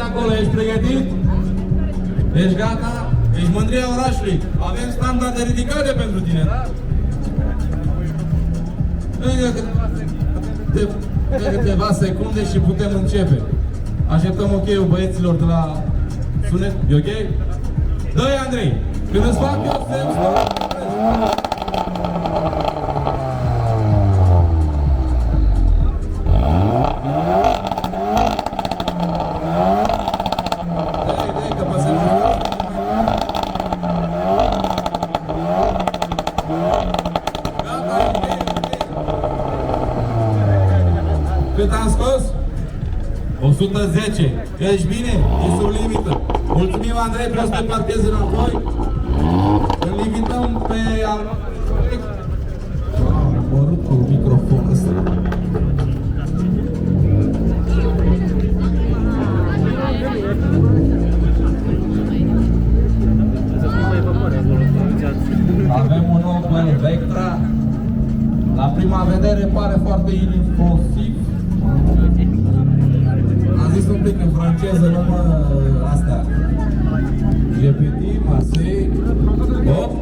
de acolo, ești pregătit? Ești gata? Ești mândria orașului. Avem standarde ridicate pentru tine, da? Încă câteva secunde și putem începe. Așteptăm ok-ul băieților de la sunet. E ok? Dă-i, Andrei! Când îți fac eu semn, cât am scos? 110. Ești bine? E sub limită. Mulțumim, Andrei, vreau să te parchezi înapoi. Îl invităm pe al mărut cu microfonul ăsta. Avem un Opel Vectra. La prima vedere pare foarte inoffensiv. Am zis un pic în franceză, numai astea. Repeti, Marseille, hop.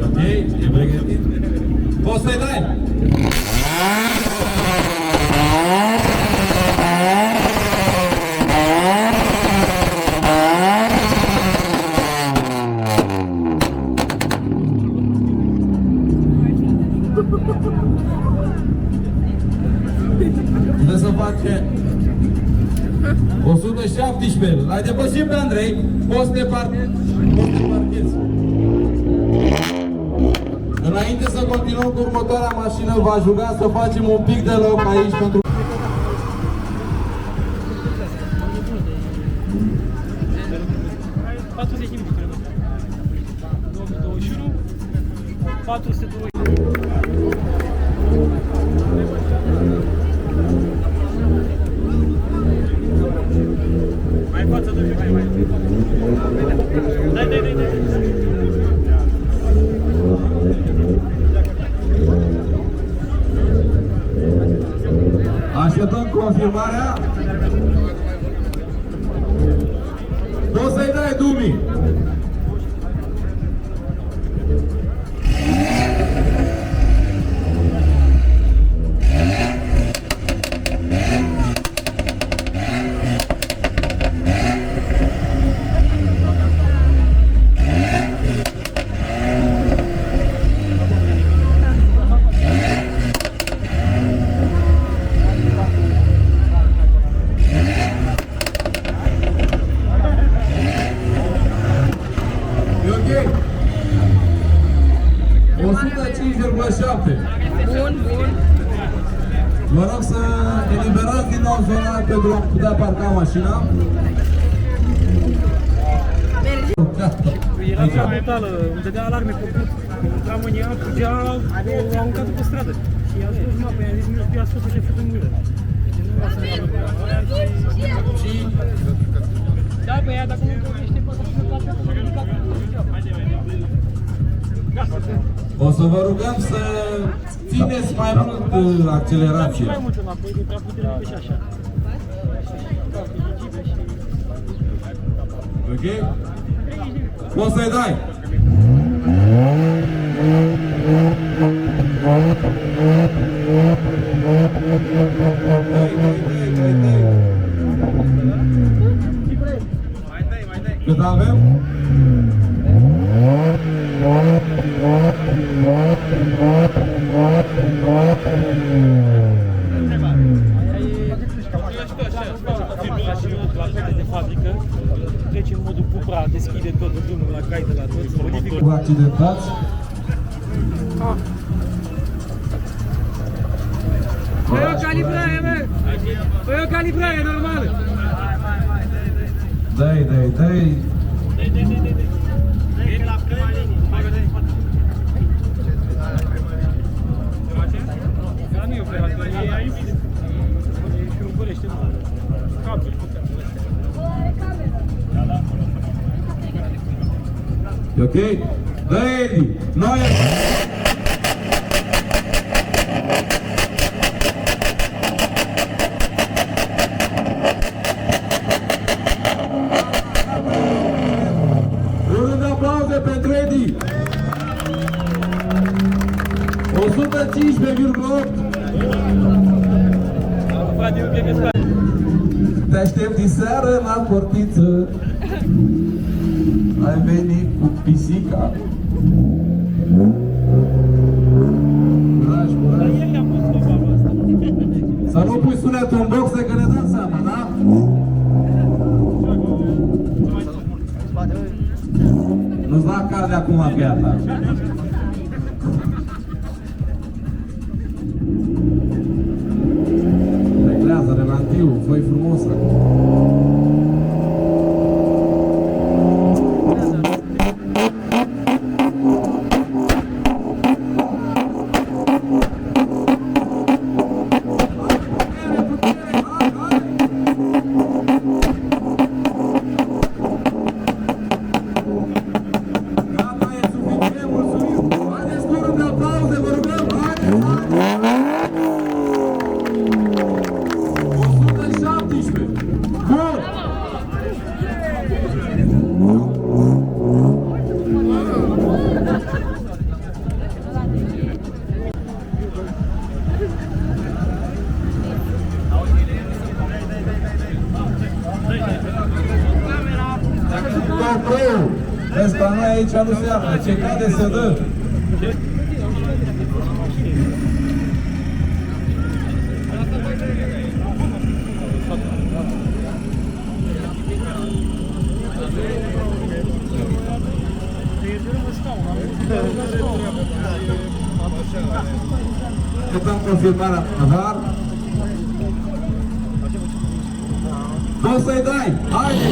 Ok, e pregătit? Poți să-i dai? Trebuie să face 117. L-ai depășit pe Andrei. Poți să te parchezi. Înainte să continuăm cu următoarea mașină, v-aș ruga să facem un pic de loc aici pentru... Așteptăm confirmarea. Poți să-i dai, Dumi. Vă rog să eliberați din nou zona pentru a putea parca mașina. Era brutală, îmi dădea alarme pe put. Când intram în ea, fugea, o aruncat pe stradă. Și i-a spus mapă, i-a zis, mi-a spus să se fut în gură. Deci nu vreau să ne aruncă. Da, pe ea, dacă nu vorbește, poate să ne place, să ne ridicat. O să vă rugăm să țineți mai mult accelerația. Mai mult înapoi, de prea puternică și așa. Ok? Poți să-i dai! Cât avem? De fabrică, trece în modul Cupra, deschide tot drumul la cai de la toți, modifică. Cu accidentați? Păi o calibrare, mă! Păi o calibrare normală! Dai. Dai la prima linie. Dar nu e o prima linie, e aici. Ok? Dă Edi! Noi un rând de aplauze pentru Edi! 115,8. Te aștept din seară la portiță. Ai venit cu pisica. Dragi curaj. Să nu pui sunetul în boxe, că ne dăm seama, da? Nu-ți da cal de acum pe ta. Reglează relativ, fă-i frumos acum. Vezi, la noi aici nu se află, ce cade se dă. Așteptăm confirmarea VAR. Poți să-i dai, haide!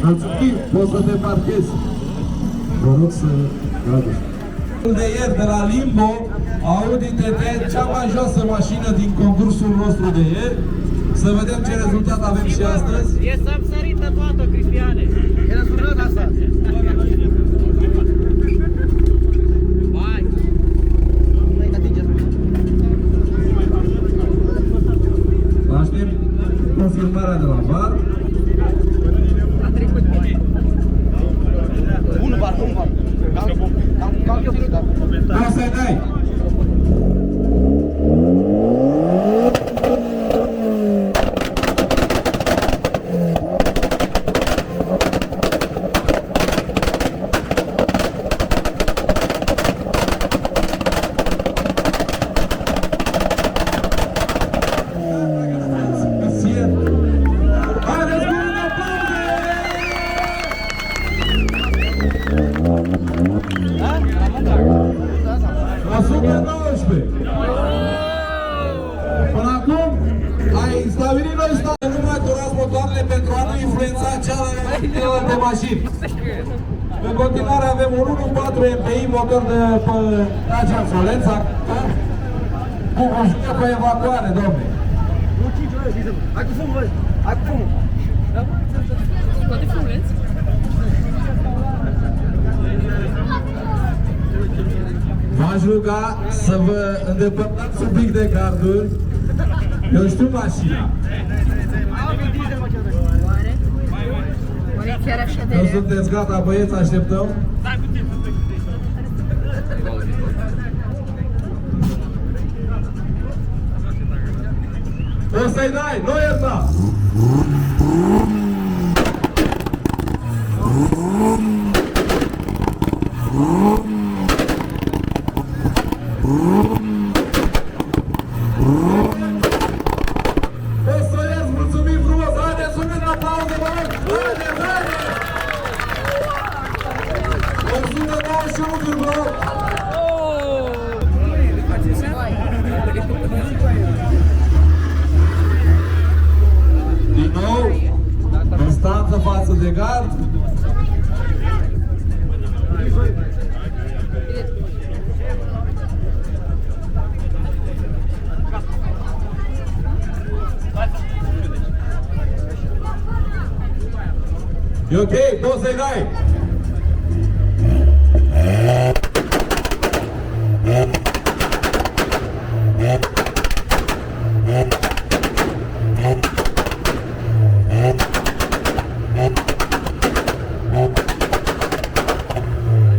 Mulțumim, poți să te parchezi. Vă rog să trageți. De ieri de la Limbo, Audi TT, cea mai joasă mașină din concursul nostru de ieri. Să vedem ce rezultat avem și astăzi. E săpsărită toată, Cristiane. E răsunat asta. Hai. Aștept confirmarea de la VAR. A trecut bine. Un bar. Cam eu cred, da. O să-i dai! Până acum ai stabilit noi state, nu mai turați motoarele pentru a nu influența cealaltă mașini. În continuare avem un 1.4 MPI motor de Dacia Solența cu ajută pe evacuare, domne. Hai cu fumul, băi. Hai cu fumul. Toate fumuleți? V-aș ruga să vă îndepărtați un pic de garduri. Eu știu mașina. Oare? Oare chiar așa de Nu rea? sunteți gata, băieți, așteptăm. O să-i dai, nu ierta! O să ies, mulțumim frumos! Haideți, sunet la pauză, vă rog! Haideți, haideți! 191,8! E ok? Poți să-i dai.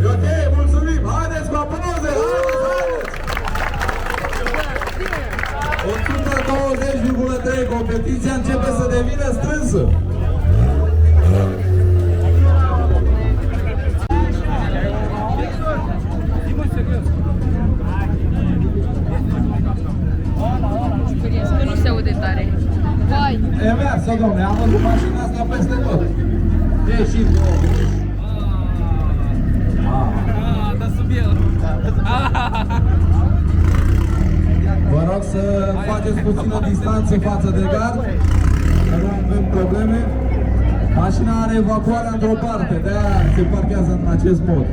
E ok, mulțumim! Haideți cu aplauze! Haideți! 120,3, competiția începe să devină strânsă. Că nu se aude tare. Vai! E mersă, domne, am văzut mașina asta peste tot. Ieși două. Da sub el. Vă rog să faceți puțină distanță față de gard, că nu avem probleme. Mașina are evacuarea într-o parte, de-aia se parchează în acest mod.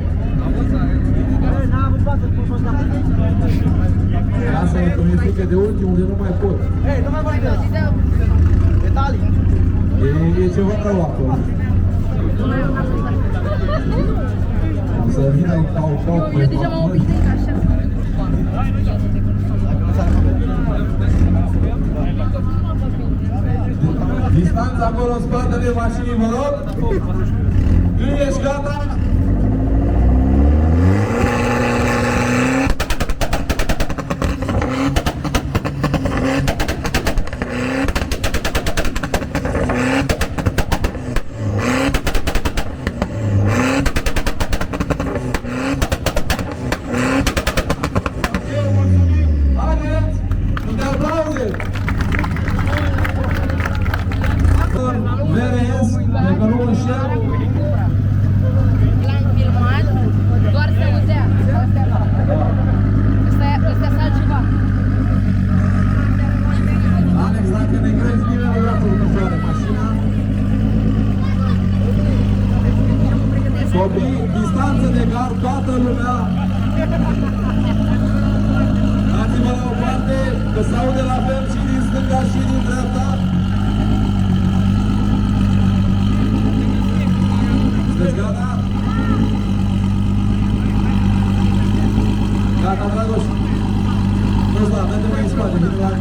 Lasă-mă că mi-e frică de ultimul, de nu mai pot. E ceva rău acolo. O să vină în cau-cau. Eu deja m-am obișnuit așa. Distanța acolo în spatele mașinii, vă rog. Când ești gata? Haideți! Cu aplauze! VRS, de că nu înșel. L-am filmat, doar se auzea. Ăsta e altceva. Alex, dacă ne crezi bine, nu vreau să următoare mașina. Copii, distanță de gard, toată lumea. Dați-vă la o parte, că se aude la fel și din stânga și din dreapta. Sunteți gata? Gata, Dragoș. Nu-ți da, mergem mai în spate, vine la...